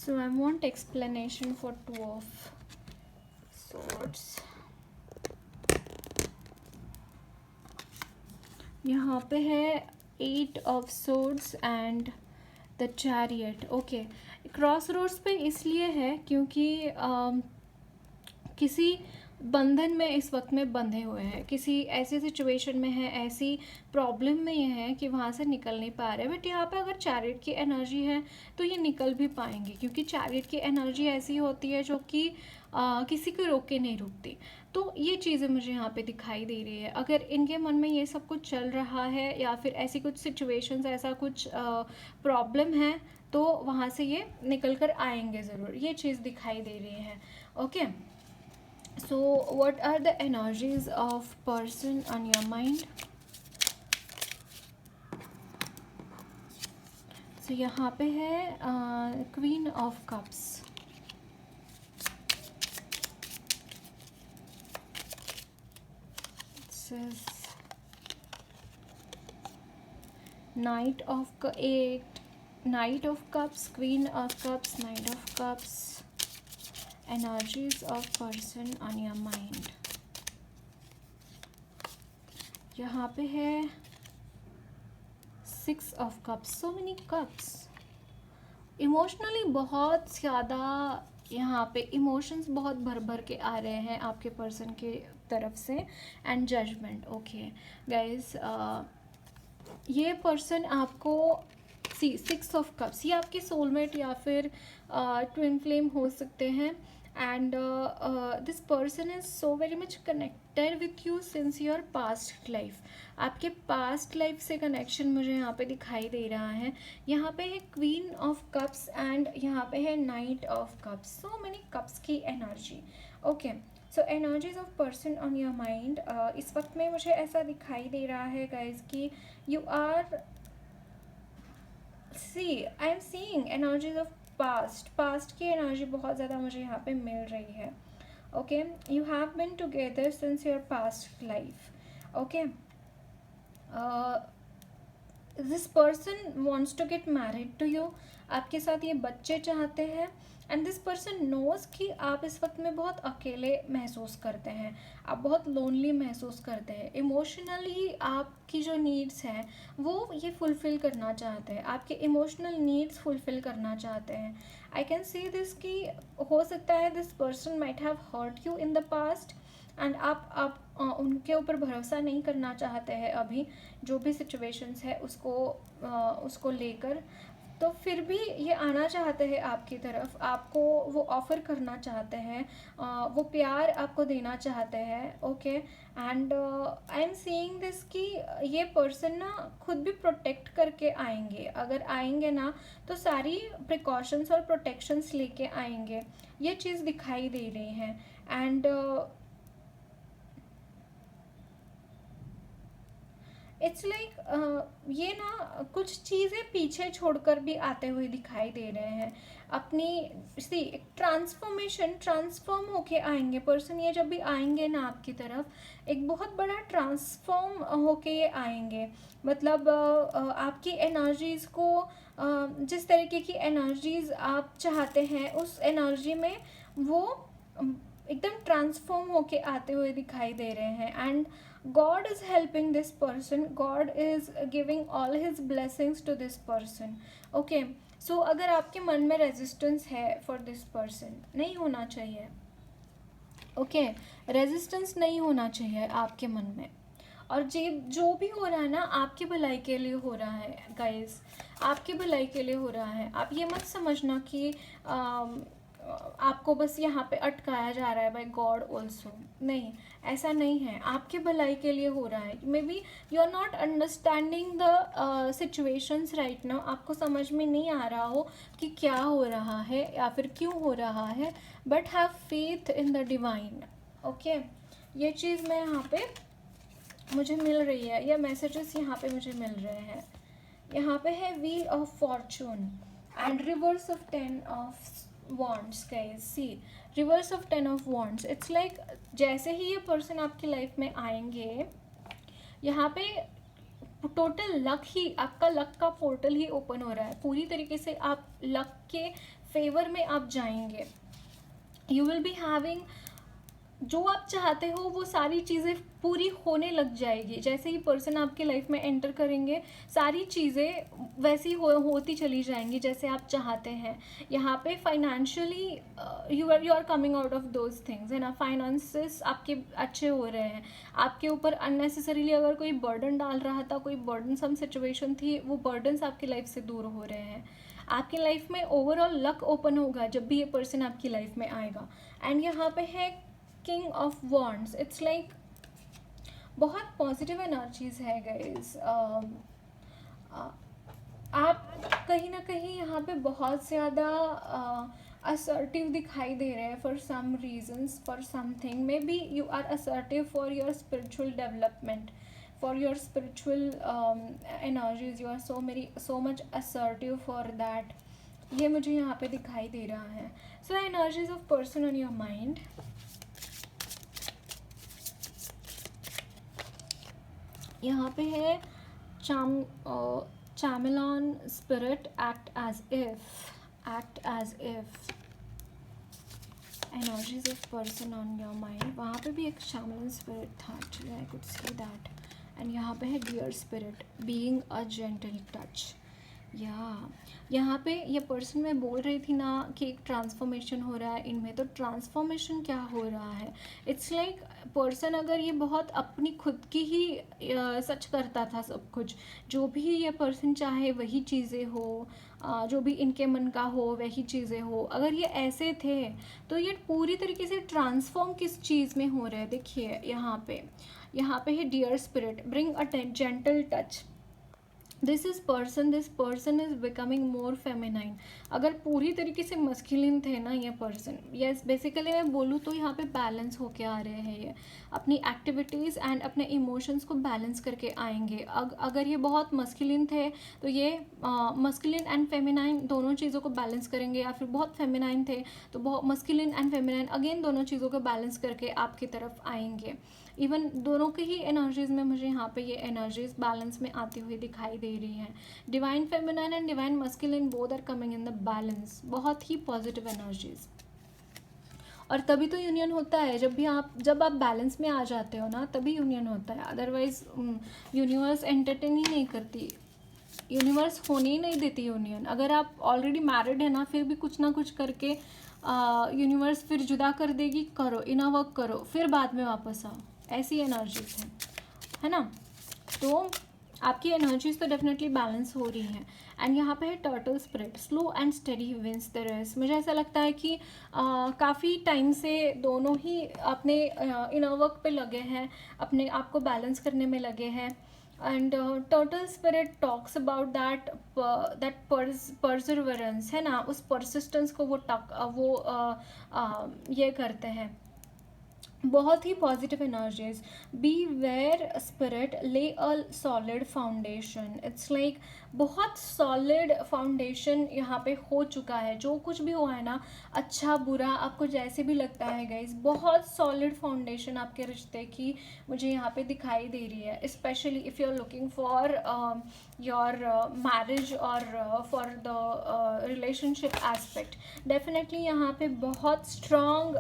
So I want explanation for Two of Swords. यहाँ पे है Eight of Swords and the Chariot. Okay, crossroads पे इसलिए है क्योंकि किसी बंधन में इस वक्त में बंधे हुए हैं, किसी ऐसी सिचुएशन में है, ऐसी प्रॉब्लम में ये है कि वहाँ से निकल नहीं पा रहे। बट यहाँ पे अगर चैरिट की एनर्जी है तो ये निकल भी पाएंगे, क्योंकि चैरिट की एनर्जी ऐसी होती है जो कि किसी को रोक के नहीं रुकती। तो ये चीज़ें मुझे यहाँ पे दिखाई दे रही है। अगर इनके मन में ये सब कुछ चल रहा है या फिर ऐसी कुछ सिचुएशंस, ऐसा कुछ प्रॉब्लम है, तो वहाँ से ये निकल कर आएंगे ज़रूर, ये चीज़ दिखाई दे रही है। Okay, so what are the energies of person on your mind? so यहाँ पे है Queen of Cups, this is Knight of Cups, Queen of Cups, Knight of Cups. Energies of person on your mind. यहाँ पे है Six of Cups, so many cups. Emotionally बहुत ज़्यादा यहाँ पे इमोशंस बहुत भर भर के आ रहे हैं आपके पर्सन के तरफ से। And judgement. ओके गाइज, ये पर्सन आपको सिक्स ऑफ कप्स, ये आपके सोलमेट या फिर ट्विन फ्लेम हो सकते हैं। And this person is so very much connected with you since your past life. आपके पास्ट लाइफ से कनेक्शन मुझे यहाँ पे दिखाई दे रहा है। यहाँ पे है क्वीन ऑफ कप्स एंड यहाँ पे है knight of cups, so many cups की energy. Okay, so energies of person on your mind. इस वक्त में मुझे ऐसा दिखाई दे रहा है गाइज कि you are I am seeing energies of past की एनर्जी बहुत ज़्यादा मुझे यहाँ पे मिल रही है। Okay, you have been together since your past life. Okay, this person wants to get married to you, आपके साथ ये बच्चे चाहते हैं। एंड दिस पर्सन नोज़ कि आप इस वक्त में बहुत अकेले महसूस करते हैं, आप बहुत लोनली महसूस करते हैं। इमोशनली आपकी जो नीड्स हैं वो ये फुलफ़िल करना चाहते हैं, आपके इमोशनल नीड्स फुलफ़िल करना चाहते हैं। आई कैन सी दिस कि हो सकता है this person might have hurt you in the past and आप उनके ऊपर भरोसा नहीं करना चाहते हैं अभी, जो भी सिचुएशंस है उसको लेकर। तो फिर भी ये आना चाहते हैं आपकी तरफ, आपको वो ऑफ़र करना चाहते हैं, वो प्यार आपको देना चाहते हैं। Okay, and I am seeing this कि ये पर्सन ना खुद भी प्रोटेक्ट करके आएंगे। अगर आएंगे ना तो सारी प्रिकॉशंस और प्रोटेक्शंस लेके आएंगे, ये चीज़ दिखाई दे रही है। एंड इट्स लाइक ये ना कुछ चीज़ें पीछे छोड़कर भी आते हुए दिखाई दे रहे हैं। अपनी ट्रांसफॉर्म होके आएंगे पर्सन। ये जब भी आएंगे ना आपकी तरफ, एक बहुत बड़ा ट्रांसफॉर्म होके ये आएंगे। मतलब आपकी एनर्जीज़ को जिस तरीके की एनर्जीज़ आप चाहते हैं उस एनर्जी में वो एकदम ट्रांसफॉर्म होके आते हुए दिखाई दे रहे हैं। And God is helping this person, God is giving all his blessings to this person. Okay, so अगर आपके मन में रेजिस्टेंस है for this person, नहीं होना चाहिए। ओके, रेजिस्टेंस नहीं होना चाहिए आपके मन में। और जो भी हो रहा है ना आपकी भलाई के लिए हो रहा है गाइस, आपकी भलाई के लिए हो रहा है। आप ये मत समझना कि आपको बस यहाँ पे अटकाया जा रहा है बाय गॉड ऑल्सो, नहीं, ऐसा नहीं है। आपके भलाई के लिए हो रहा है। May be you are not understanding the situations right now, आपको समझ में नहीं आ रहा हो कि क्या हो रहा है या फिर क्यों हो रहा है, but have faith in the divine. Okay, ये चीज़ मैं यहाँ पे मुझे मिल रही है, ये मैसेजेस यहाँ पे मुझे मिल रहे हैं। यहाँ पे है wheel of Fortune and reverse of 10 of wands guys, see reverse of 10 of wands। it's like जैसे ही ये पर्सन आपकी लाइफ में आएंगे, यहाँ पे टोटल लक ही, आपका लक का पोर्टल ही ओपन हो रहा है। पूरी तरीके से आप लक के फेवर में आप जाएंगे। यू विल बी हैविंग जो आप चाहते हो वो सारी चीज़ें पूरी होने लग जाएगी। जैसे ही पर्सन आपके लाइफ में एंटर करेंगे सारी चीज़ें वैसी होती चली जाएंगी जैसे आप चाहते हैं। यहाँ पे financially you are coming out of those things, है ना। फाइनेंसेस आपके अच्छे हो रहे हैं। आपके ऊपर अननेसेसरीली अगर कोई बर्डन डाल रहा था, कोई बर्डनसम सिचुएशन थी, वो बर्डन्स आपकी लाइफ से दूर हो रहे हैं। आपकी लाइफ में ओवरऑल लक ओपन होगा जब भी ये पर्सन आपकी लाइफ में आएगा। एंड यहाँ पे है king of wands. It's like बहुत पॉजिटिव एनर्जीज है गाइज। आप कहीं ना कहीं यहाँ पे बहुत ज़्यादा असर्टिव दिखाई दे रहे हैं for some reasons, for something. May B you are assertive for your spiritual development, for your spiritual energies. You are so much assertive for that. ये मुझे यहाँ पे दिखाई दे रहा है। So energies of person on your mind. यहाँ पे है chameleon spirit, act as if energies of person on your mind। वहाँ पे भी एक chameleon spirit था, actually I could see that। and यहाँ पे है deer spirit, being a gentle touch। यहाँ पे ये पर्सन में बोल रही थी ना कि एक ट्रांसफॉर्मेशन हो रहा है इनमें, तो ट्रांसफॉर्मेशन क्या हो रहा है? इट्स लाइक पर्सन अगर ये बहुत अपनी खुद की ही सच करता था, सब कुछ जो भी ये पर्सन चाहे वही चीज़ें हो, जो भी इनके मन का हो वही चीज़ें हो, अगर ये ऐसे थे तो ये पूरी तरीके से ट्रांसफॉर्म किस चीज़ में हो रहे हैं। देखिए यहाँ पे है dear spirit, bring a gentle touch. This person is becoming more feminine. अगर पूरी तरीके से मस्कुलिन थे ना ये पर्सन, यस बेसिकली मैं बोलूँ तो यहाँ पे बैलेंस होके आ रहे हैं। ये अपनी एक्टिविटीज़ एंड अपने इमोशंस को बैलेंस करके आएंगे। अगर ये बहुत मस्कुलिन थे तो ये मस्कुलिन एंड फेमिनाइन दोनों चीज़ों को बैलेंस करेंगे, या फिर बहुत फेमिनाइन थे तो बहुत मस्कुलिन एंड फेमिनाइन अगेन दोनों चीज़ों को बैलेंस करके आपकी तरफ आएंगे। इवन दोनों की ही एनर्जीज में मुझे यहाँ पे ये एनर्जीज बैलेंस में आती हुई दिखाई दे रही हैं। Divine feminine and divine masculine both are coming in the balance. बहुत ही पॉजिटिव एनर्जीज। और तभी तो यूनियन होता है, जब आप बैलेंस में आ जाते हो ना तभी यूनियन होता है। अदरवाइज यूनिवर्स एंटरटेन ही नहीं करती, यूनिवर्स होने ही नहीं देती यूनियन। अगर आप ऑलरेडी मैरिड है ना, फिर भी कुछ ना कुछ करके यूनिवर्स फिर जुदा कर देगी। करो इनर वर्क करो, फिर बाद में वापस आओ, ऐसी एनर्जीज है ना। तो आपकी एनर्जीज तो डेफिनेटली बैलेंस हो रही हैं। एंड यहाँ पे है turtle spirit, slow and steady wins the race. मुझे ऐसा लगता है कि काफ़ी टाइम से दोनों ही अपने इनर वर्क पे लगे हैं, अपने आप को बैलेंस करने में लगे हैं। And turtle spirit talks about that perseverance, है ना, उस परसिस्टेंस को वो ये करते हैं। बहुत ही positive energies. Beware spirit lay a solid foundation. It's like बहुत सॉलिड फाउंडेशन यहाँ पे हो चुका है। जो कुछ भी हुआ है ना, अच्छा बुरा आपको जैसे भी लगता है गाइज, बहुत सॉलिड फाउंडेशन आपके रिश्ते की मुझे यहाँ पे दिखाई दे रही है। Especially if you are looking for your marriage और for the relationship aspect, definitely यहाँ पे बहुत स्ट्रॉन्ग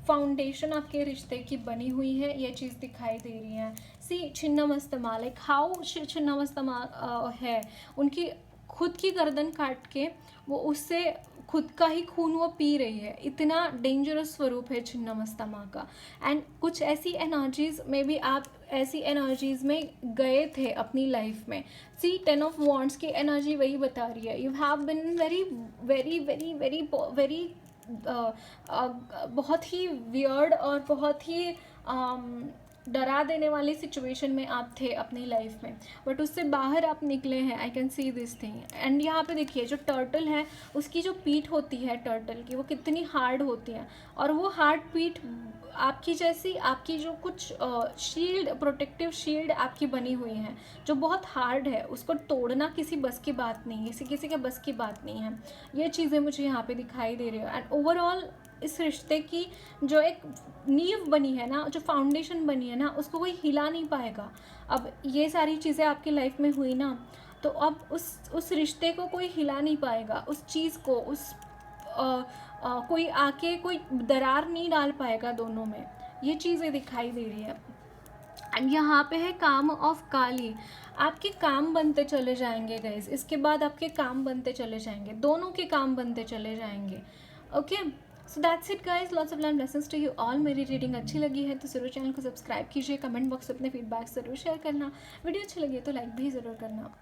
फाउंडेशन आपके रिश्ते की बनी हुई है, ये चीज़ दिखाई दे रही है। सी छिन्नमस्तमा, लाइक हाउ छिन्नमस्तमा है, उनकी खुद की गर्दन काट के वो उससे खुद का ही खून वो पी रही है। इतना डेंजरस स्वरूप है छिन्नमस्तमा का। एंड कुछ ऐसी एनर्जीज में भी आप ऐसी एनर्जीज में गए थे अपनी लाइफ में। सी 10 ऑफ वॉन्ड्स की एनर्जी वही बता रही है। You have been very very very very very बहुत ही वियर्ड और बहुत ही डरा देने वाली सिचुएशन में आप थे अपनी लाइफ में, बट उससे बाहर आप निकले हैं। I can see this thing. And यहाँ पे देखिए जो टर्टल है उसकी जो पीठ होती है टर्टल की, वो कितनी हार्ड होती है। और वो हार्ड पीठ आपकी जैसी, आपकी जो कुछ शील्ड, प्रोटेक्टिव शील्ड आपकी बनी हुई है जो बहुत हार्ड है, उसको तोड़ना किसी बस की बात नहीं है, किसी के बस की बात नहीं है। ये चीज़ें मुझे यहाँ पे दिखाई दे रही है। एंड ओवरऑल इस रिश्ते की जो एक नींव बनी है ना, जो फाउंडेशन बनी है ना, उसको कोई हिला नहीं पाएगा। अब ये सारी चीज़ें आपकी लाइफ में हुई ना, तो अब उस रिश्ते को कोई हिला नहीं पाएगा, उस चीज़ को, उस कोई आके कोई दरार नहीं डाल पाएगा दोनों में, ये चीज़ें दिखाई दे रही है। एंड यहाँ पे है काम ऑफ काली, आपके काम बनते चले जाएंगे गाइज, इसके बाद आपके काम बनते चले जाएंगे, दोनों के काम बनते चले जाएंगे। Okay, so that's it guys, lots of love blessings to you all. मेरी रीडिंग अच्छी लगी है तो ज़रूर चैनल को सब्सक्राइब कीजिए, कमेंट बॉक्स में अपने फीडबैक ज़रूर शेयर करना, वीडियो अच्छी लगी है तो लाइक भी ज़रूर करना।